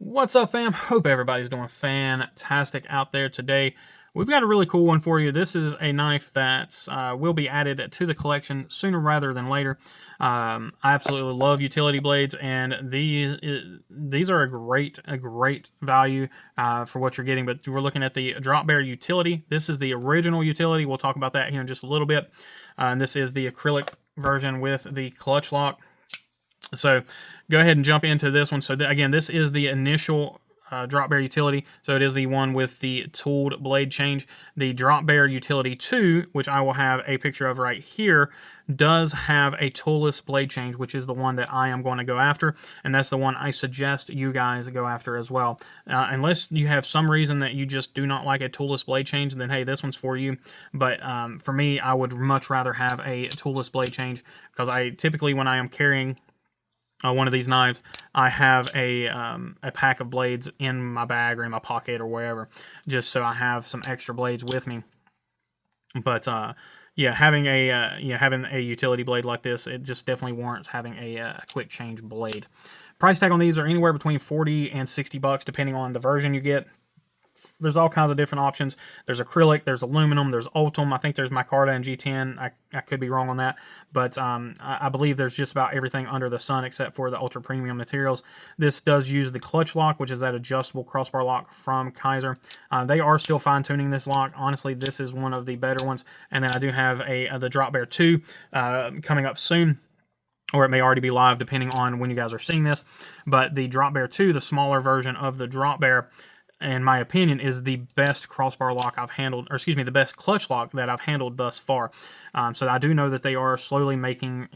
What's up, fam? Hope everybody's doing fantastic out there today. We've got a really cool one for you. This is a knife that will be added to the collection sooner rather than later. I absolutely love utility blades, and these are a great value for what you're getting. But we're looking at the Drop Bear Utility. This is the original utility. We'll talk about that here in just a little bit. And this is the acrylic version with the clutch lock. So go ahead and jump into this one. So again, this is the initial Drop Bear Utility. So it is the one with the tooled blade change. The Drop Bear Utility 2, which I will have a picture of right here, does have a toolless blade change, which is the one that I am going to go after. And that's the one I suggest you guys go after as well. Unless you have some reason that you just do not like a toolless blade change, then hey, this one's for you. But for me, I would much rather have a toolless blade change, because I typically, when I am carrying one of these knives, I have a pack of blades in my bag or in my pocket or wherever, just so I have some extra blades with me. But yeah, having a utility blade like this, it just definitely warrants having a quick change blade. Price tag on these are anywhere between 40 and 60 bucks, depending on the version you get. There's all kinds of different options. There's acrylic, there's aluminum, there's Ultem. I think there's micarta and G10. I could be wrong on that, but I believe there's just about everything under the sun except for the ultra premium materials. This does use the clutch lock, which is that adjustable crossbar lock from Kaiser. They are still fine-tuning this lock. Honestly, this is one of the better ones. And then I do have the Drop Bear 2 coming up soon, or it may already be live depending on when you guys are seeing this. But the Drop Bear 2, the smaller version of the Drop Bear, in my opinion, is the best crossbar lock I've handled, or excuse me, the best clutch lock that I've handled thus far. So I do know that they are slowly making,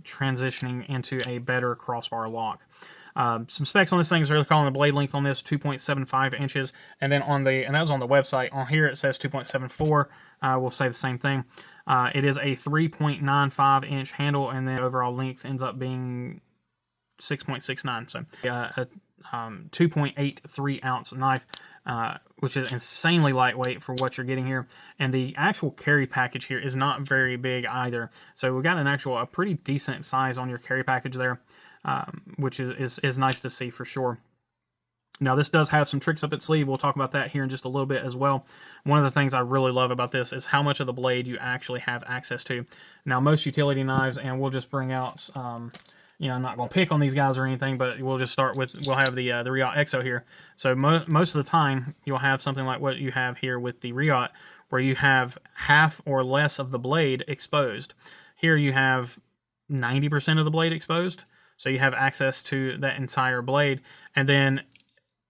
transitioning into a better crossbar lock. Some specs on this thing is really calling the blade length on this 2.75 inches, and then and that was on the website. On here it says 2.74. We'll say the same thing. It is a 3.95 inch handle, and then overall length ends up being 6.69. So a 2.83 ounce knife, which is insanely lightweight for what you're getting here. And the actual carry package here is not very big either. So we got a pretty decent size on your carry package there, which is nice to see for sure. Now, this does have some tricks up its sleeve. We'll talk about that here in just a little bit as well. One of the things I really love about this is how much of the blade you actually have access to. Now, most utility knives, and we'll just bring out I'm not going to pick on these guys or anything, but we'll just start with, we'll have the Riot Exo here. So most of the time, you'll have something like what you have here with the Riot, where you have half or less of the blade exposed. Here you have 90% of the blade exposed, so you have access to that entire blade. And then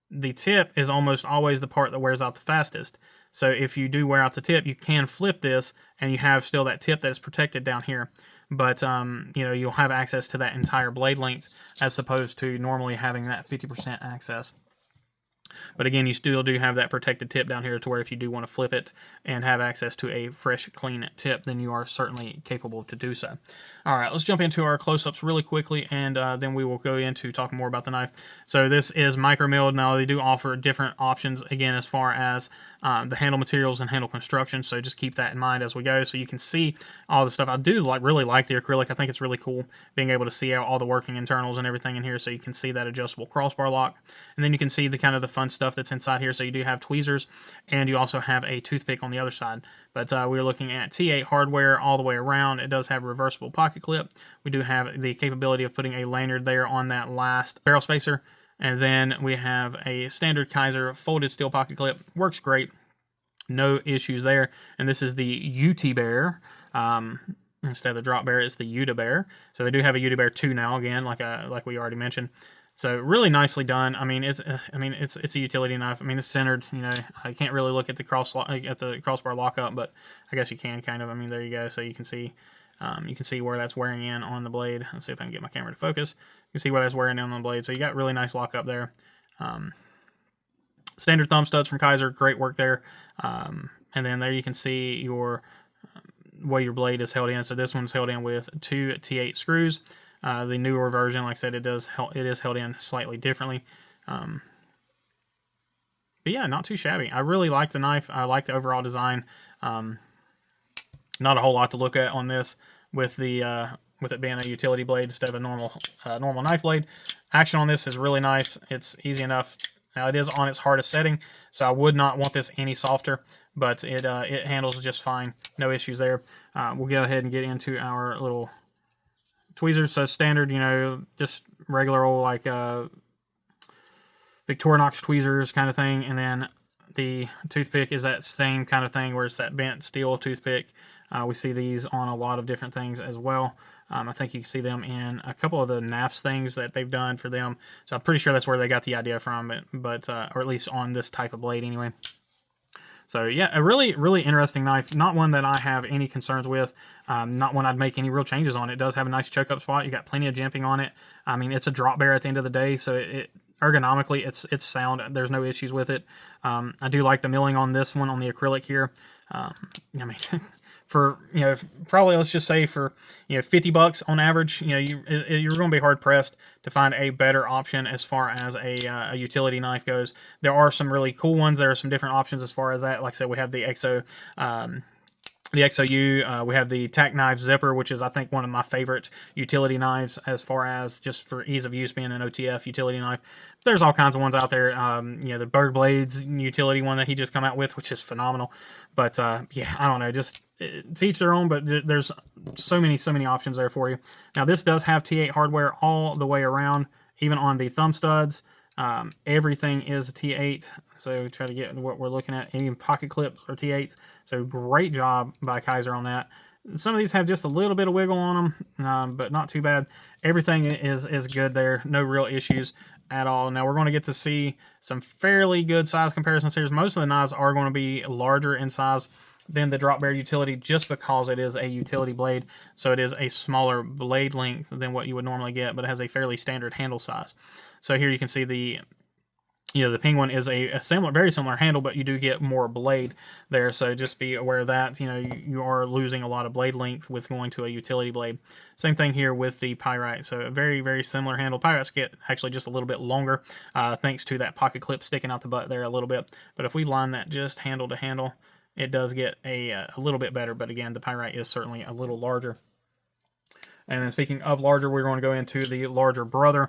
the tip is almost always the part that wears out the fastest. So if you do wear out the tip, you can flip this, and you have still that tip that is protected down here. But, you'll have access to that entire blade length as opposed to normally having that 50% access. But again, you still do have that protected tip down here to where if you do want to flip it and have access to a fresh, clean tip, then you are certainly capable to do so. All right, let's jump into our close-ups really quickly, and then we will go into talking more about the knife. So this is micro-milled. Now, they do offer different options, again, as far as the handle materials and handle construction, so just keep that in mind as we go so you can see all the stuff. I do really like the acrylic. I think it's really cool being able to see out all the working internals and everything in here, so you can see that adjustable crossbar lock. And then you can see the kind of the fun stuff that's inside here. So you do have tweezers, and you also have a toothpick on the other side. But we're looking at T8 hardware all the way around. It does have a reversible pocket clip. We do have the capability of putting a lanyard there on that last barrel spacer. And then we have a standard Kaiser folded steel pocket clip. Works great. No issues there. And this is the UT Bear. Instead of the Drop Bear, it's the Uta Bear. So they do have a Uta Bear 2 now, again, like we already mentioned. So really nicely done. I mean, it's a utility knife. I mean, it's centered. I can't really look at the crossbar lockup, but I guess you can kind of. I mean, there you go. So you can see where that's wearing in on the blade. Let's see if I can get my camera to focus. You can see where that's wearing in on the blade. So you got really nice lockup there. Standard thumb studs from Kaiser, great work there. And then there you can see where your blade is held in. So this one's held in with 2 T8 screws. The newer version, like I said, it is held in slightly differently. But yeah, not too shabby. I really like the knife. I like the overall design. Not a whole lot to look at on this with the with it being a utility blade instead of a normal knife blade. Action on this is really nice. It's easy enough. Now it is on its hardest setting, so I would not want this any softer, but it handles just fine. No issues there. We'll go ahead and get into our little tweezers. So standard, you know, just regular old like Victorinox tweezers kind of thing, and then the toothpick is that same kind of thing where it's that bent steel toothpick. We see these on a lot of different things as well. I think you can see them in a couple of the NAFS things that they've done for them. So I'm pretty sure that's where they got the idea from, but or at least on this type of blade anyway. So yeah, a really, really interesting knife. Not one that I have any concerns with. Not one I'd make any real changes on. It does have a nice choke up spot. You got plenty of jimping on it. I mean, it's a drop bear at the end of the day, so it ergonomically, it's sound. There's no issues with it. I do like the milling on this one on the acrylic here. I mean, for, you know, probably let's just say for, you know, $50 on average, you know, you're going to be hard pressed to find a better option as far as a utility knife goes. There are some really cool ones. There are some different options as far as that. Like I said, we have the XOU, we have the Tack Knife Zipper, which is, I think, one of my favorite utility knives as far as just for ease of use being an OTF utility knife. There's all kinds of ones out there. You know, the Berg Blades utility one that he just come out with, which is phenomenal. But, yeah, I don't know, just to each their own, but there's so many options there for you. Now, this does have T8 hardware all the way around, even on the thumb studs. Everything is T8, so try to get what we're looking at. Even pocket clips are T8s, so great job by Kaiser on that. Some of these have just a little bit of wiggle on them, but not too bad. Everything is good there, no real issues at all. Now we're going to get to see some fairly good size comparisons here. Most of the knives are going to be larger in size than the drop bear utility just because it is a utility blade, so it is a smaller blade length than what you would normally get, but it has a fairly standard handle size. So here you can see the Penguin is a similar, very similar handle, but you do get more blade there. So just be aware of that. You know, you are losing a lot of blade length with going to a utility blade. Same thing here with the Pyrite. So a very, very similar handle. Pyrites get actually just a little bit longer, thanks to that pocket clip sticking out the butt there a little bit. But if we line that just handle to handle, it does get a little bit better. But again, the Pyrite is certainly a little larger. And then speaking of larger, we're going to go into the larger brother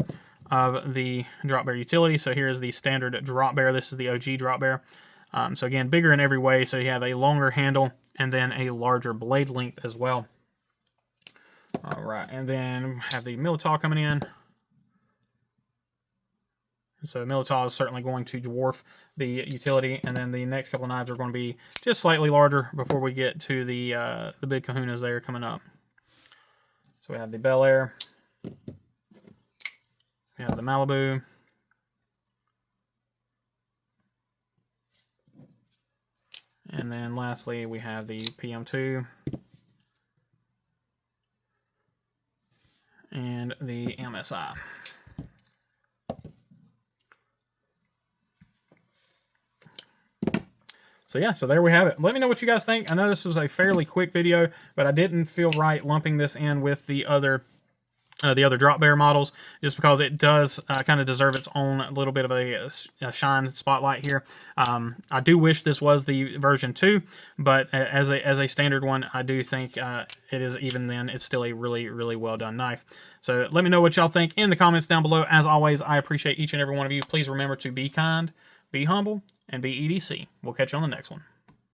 of the drop bear utility. So here is the standard drop bear. This is the OG drop bear. So again, bigger in every way. So you have a longer handle and then a larger blade length as well. All right, and then we have the Militaw coming in. So Militaw is certainly going to dwarf the utility, and then the next couple of knives are going to be just slightly larger before we get to the big kahunas there coming up. So we have the Bel Air. We have the Malibu. And then lastly, we have the PM2. And the MSI. So yeah, so there we have it. Let me know what you guys think. I know this was a fairly quick video, but I didn't feel right lumping this in with the other drop bear models, just because it does kind of deserve its own little bit of a shine spotlight here. I do wish this was the version 2, but as a standard one, I do think it is, even then, it's still a really, really well done knife. So let me know what y'all think in the comments down below. As always, I appreciate each and every one of you. Please remember to be kind, be humble, and be EDC. We'll catch you on the next one.